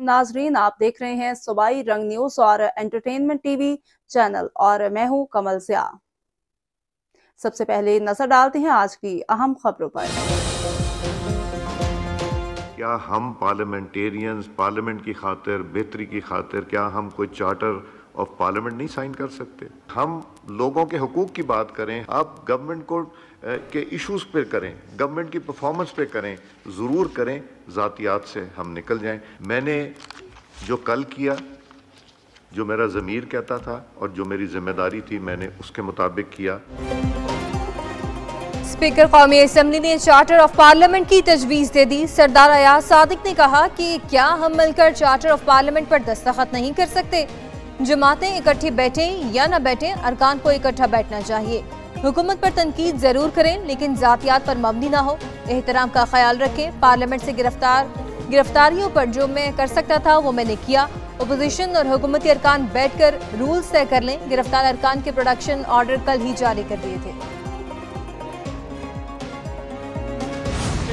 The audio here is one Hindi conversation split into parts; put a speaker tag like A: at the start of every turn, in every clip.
A: नाजरीन, आप देख रहे हैं सूबाई रंग न्यूज और एंटरटेनमेंट टीवी चैनल और मैं हूं कमल सिया। सबसे पहले नजर डालते हैं आज की अहम खबरों पर।
B: क्या हम पार्लियामेंटेरियंस पार्लियामेंट की खातिर, बेहतरी की खातिर, क्या हम कोई चार्टर ऑफ पार्लियामेंट नहीं साइन कर सकते? हम लोगों के हुकूक की बात करें, आप गवर्नमेंट को के इश्यूज पे करें, गवर्नमेंट की परफॉर्मेंस पे करें, ज़रूर करें, ज़ातियात से हम निकल जाएं। मैंने जो कल किया, जो मेरा ज़मीर कहता था और जो मेरी जिम्मेदारी थी, मैंने उसके मुताबिक किया।
C: स्पीकर कौमी असेंबली ने चार्टर ऑफ पार्लियामेंट की तजवीज़ दे दी। सरदार अयाज सादिक ने कहा कि क्या हम मिलकर चार्टर ऑफ पार्लियामेंट पर दस्तखत नहीं कर सकते? जमातें इकट्ठी बैठें या न बैठें, अरकान को इकट्ठा बैठना चाहिए। हुकूमत पर तनकीद जरूर करें, लेकिन जातियात पर मबनी ना हो। एहतराम का ख्याल रखें। पार्लियामेंट से गिरफ्तारियों पर जो मैं कर सकता था वो मैंने किया। अपोजिशन और हुकूमती अरकान बैठकर रूल्स तय कर लें। गिरफ्तार अरकान के प्रोडक्शन ऑर्डर कल ही जारी कर दिए थे।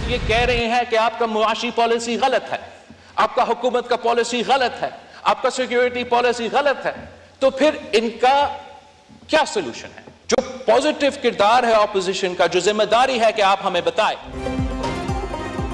D: ये कह रहे हैं कि आपका मुआशी पॉलिसी गलत है, आपका हुकूमत का पॉलिसी गलत है, आपका सिक्योरिटी पॉलिसी गलत है, तो फिर इनका क्या सोल्यूशन है? जो पॉजिटिव किरदार है ऑपोजिशन का, जो जिम्मेदारी है कि आप हमें बताएं।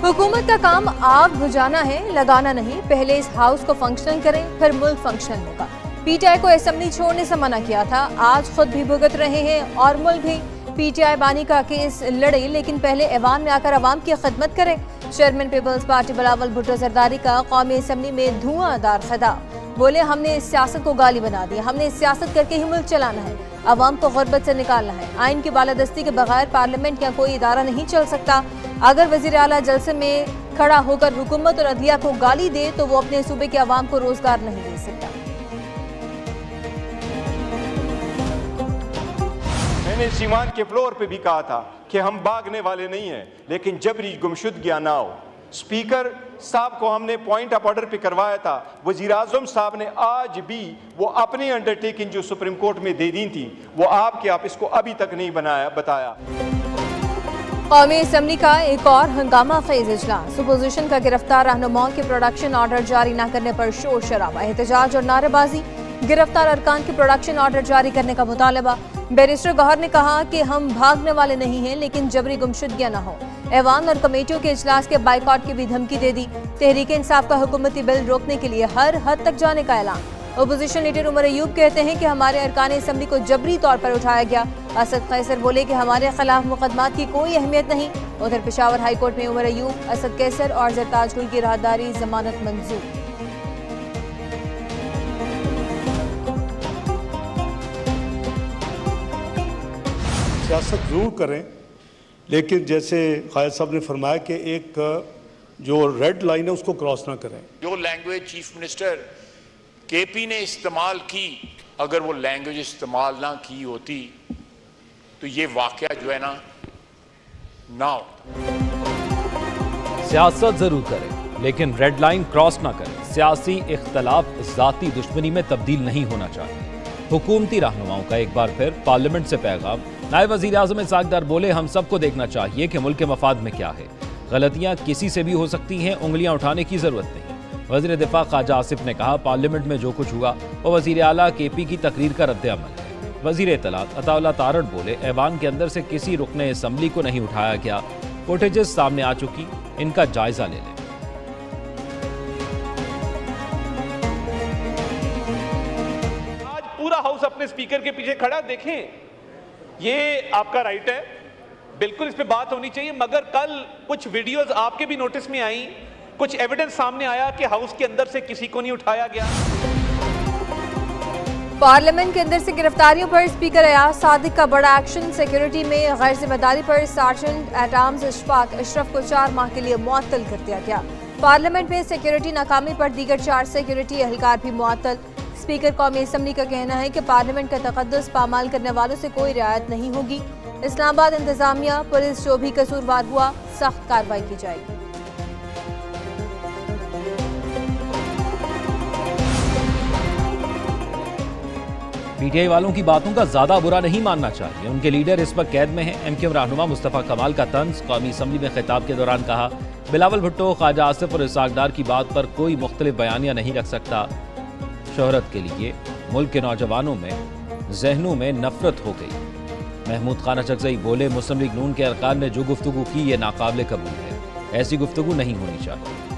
C: हुकूमत का काम आग बुझाना है, लगाना नहीं। पहले इस हाउस को फंक्शनल करें, फिर मुल्क फंक्शनल होगा। पीटीआई को असेंबली छोड़ने से मना किया था, आज खुद भी भुगत रहे हैं और मुल्क भी। पीटीआई बानी का केस लड़े, लेकिन पहले ऐवान में आकर अवाम की खिदमत करें। चेयरमैन पीपल्स पार्टी बिलावल भुट्टो जरदारी का कौमी असेंबली में धुआंधार खिताब। बोले, हमने इस सियासत को गाली बना दी, हमने इस सियासत करके ही मुल्क चलाना है, अवाम को गुर्बत से निकालना है। आइन की बालादस्ती के बगैर पार्लियामेंट या कोई इदारा नहीं चल सकता। अगर वजीर आला जलसे में खड़ा होकर हुकूमत और अदलिया को गाली दे तो वो अपने सूबे के अवाम को रोजगार नहीं दे सकता।
E: मैंने सीमान के फ्लोर पे भी कहा था कि हम भागने वाले नहीं हैं, लेकिन जबरी गुमशुदगियां ना हो। स्पीकर साहब को हमने पॉइंट ऑफ ऑर्डर पे करवाया था। वजीर आजम साहब ने आज भी वो अपनी अंडरटेकिंग जो सुप्रीम कोर्ट में दे दी थी, वो आप इसको अभी तक नहीं बताया।
C: कौमी असेंबली का एक और हंगामा खेज इजलास। अपोजिशन का गिरफ्तार रहनुमाओं के प्रोडक्शन ऑर्डर जारी न करने पर शोर शराबा, एहतजाज और नारेबाजी। गिरफ्तार अरकान के प्रोडक्शन ऑर्डर जारी करने का मुतालबा। बैरिस्टर गौहर ने कहा कि हम भागने वाले नहीं हैं, लेकिन जबरी गुमशुदगियां न हो। ऐवान और कमेटियों के इजलास के बाइकआउट की भी धमकी दे दी। तहरीक इंसाफ का हुकूमती बिल रोकने के लिए हर हद तक जाने का ऐलान। अपोजिशन लीडर उमर अयूब कहते हैं कि हमारे अरकान असेंबली को जबरी तौर पर उठाया गया। असद कैसर बोले कि हमारे खिलाफ मुकदमात की कोई अहमियत नहीं। उधर पेशावर हाईकोर्ट में उमर अयूब, असद कैसर और जरताज गुल की राहदारी जमानत मंजूर।
F: सियासत जरूर करें, लेकिन जैसे कायद साहब ने फरमाया कि एक जो रेड लाइन है उसको क्रॉस ना करें।
G: जो लैंग्वेज चीफ मिनिस्टर केपी ने इस्तेमाल की, अगर वो लैंग्वेज इस्तेमाल ना की होती तो ये वाकया जो है ना हो।
H: सियासत जरूर करें, लेकिन रेड लाइन क्रॉस ना करें। सियासी इख्तलाफ जाती दुश्मनी में तब्दील नहीं होना चाहिए। हुकूमती रहनुमाओं का एक बार फिर पार्लियामेंट से पैगाम। नायब वज़ीर आज़म इसहाक डार बोले, हम सबको देखना चाहिए कि मुल्क के मफाद में क्या है। गलतियां किसी से भी हो सकती हैं, उंगलियां उठाने की जरूरत नहीं। वज़ीर दिफा ख्वाजा आसिफ ने कहा, पार्लियामेंट में जो कुछ हुआ वो वज़ीर आला केपी की तकरीर का रद्द-ए-अमल है। वज़ीर इत्तलात अताउल्लाह तारड़ बोले, ऐवान के अंदर से किसी रुकने असेंबली को नहीं उठाया गया। फुटेजेस सामने आ चुकी, इनका जायजा ले लें।
I: आज पूरा हाउस अपने स्पीकर के पीछे खड़ा, देखें ये आपका राइट है, बिल्कुल इस पे बात होनी चाहिए। मगर कल कुछ वीडियोस आपके भी नोटिस में आई, कुछ एविडेंस सामने आया कि हाउस के अंदर से किसी को नहीं उठाया गया।
C: पार्लियामेंट के अंदर से गिरफ्तारियों पर स्पीकर अयाज सादिक का बड़ा एक्शन। सिक्योरिटी में गैर जिम्मेदारी पर sergeant at arms Ishfaq Ashraf को 4 माह के लिए मुअत्तल कर दिया गया। पार्लियामेंट में सिक्योरिटी नाकामी पर दीगर 4 सिक्योरिटी एहलकार भी मुअत्तल। स्पीकर कौमी असेंबली का कहना है कि पार्लियामेंट का तकद्दुस पामाल करने वालों से कोई रियायत नहीं होगी। इस्लामाबाद इंतजामिया, पुलिस जो भी कसूरवार हुआ सख्त कार्रवाई की जाएगी।
H: पीटीआई वालों की बातों का ज्यादा बुरा नहीं मानना चाहिए। उनके लीडर इस वक्त कैद में हैं। एमक्यूएम रहनुमा मुस्तफा कमाल का तंज। कौमी असेंबली में खिताब के दौरान कहा, बिलावल भुट्टो, ख्वाजा आसिफ और इसहाक डार की बात पर कोई मुख्तलिफ बयानियां नहीं रख सकता। शोहरत के लिए मुल्क के नौजवानों में जहनों में नफरत हो गई। महमूद खान अचकजई बोले, मुस्लिम लीग नून के अरकान ने जो गुफ्तगू की ये नाकाबिले कबूल है, ऐसी गुफ्तगू नहीं होनी चाहिए।